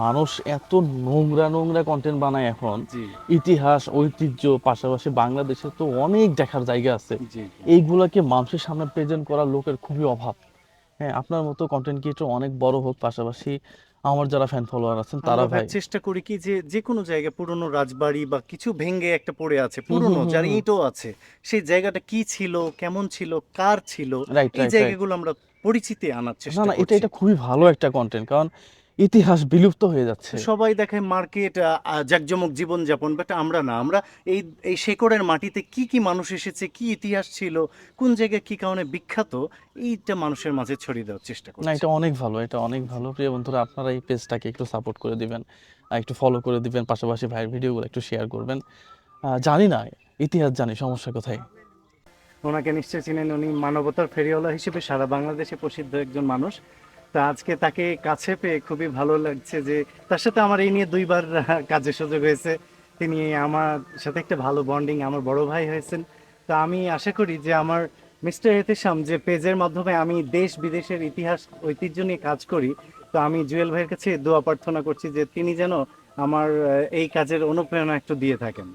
মানুষ এত নোংরা নোংরা কন্টেন্ট বানায় এখন। জি ইতিহাস ঐতিহ্য পাশাপাশি বাংলাদেশে তো অনেক দেখার জায়গা আছে, জি জি। এইগুলাকে মানুষের সামনে প্রেজেন্ট করার লোকের খুবই অভাব। হ্যাঁ, আপনার মতো কন্টেন্ট ক্রিয়েটর অনেক বড় হোক, পাশাপাশি আমার যারা ফ্যান ফলোয়ার আছেন তারা আমরা ভাই ভাই। চেষ্টা করি কি যে যে কোনো জায়গায় পুরনো রাজবাড়ি বা কিছু ভেঙে একটা পড়ে আছে, হুম হুম পুরনো হুম যার হুম। ইঁটও আছে, সেই জায়গাটা কি ছিল, কেমন ছিল, কার ছিল, রাইট এই রাইট রাইট। জায়গাগুলো আমরা পরিচিতি আনার না চেষ্টা না, এটা করছি। এটা খুবই ভালো একটা কন্টেন্ট, কারণ ইতিহাস বিলুপ্ত হয়ে যাচ্ছে। সবাই দেখায় মার্কেট, জাঁকজমক জীবনযাপন, বাট আমরা না, আমরা এই এই শেকড়ের মাটিতে কি কি মানুষ এসেছে, কি ইতিহাস ছিল, কোন জায়গায় কি কারণে বিখ্যাত, এইটা মানুষের মাঝে ছড়িয়ে দেওয়ার চেষ্টা না, করছি। এটা অনেক ভালো, এটা অনেক জি ভালো। প্রিয় বন্ধুরা, আপনারা এই পেজটাকে একটু সাপোর্ট করে দিবেন, একটু ফলো করে দিবেন, পাশাপাশি ভাইয়ের ভিডিওগুলো একটু শেয়ার করবেন। জানি না, ইতিহাস জানি, সমস্যা কোথায়। ওনাকে নিশ্চয় চিনেন, উনি মানবতার ফেরিওয়ালা হিসেবে সারা বাংলাদেশে প্রসিদ্ধ একজন মানুষ। তা আজকে তাকে কাছে পেয়ে খুবই ভালো লাগছে যে তার সাথে আমার এই নিয়ে দুইবার কাজের সুযোগ হয়েছে। তিনি আমার সাথে একটা ভালো বন্ডিং, আমার বড় ভাই হয়েছেন। তা আমি আশা করি যে আমার মিস্টার এহতেশাম যে পেজের মাধ্যমে আমি দেশ বিদেশের ইতিহাস ঐতিহ্য নিয়ে কাজ করি, তো আমি জুয়েল ভাইয়ের কাছে দোয়া প্রার্থনা করছি যে তিনি যেন আমার এই কাজের অনুপ্রেরণা একটু দিয়ে থাকেন।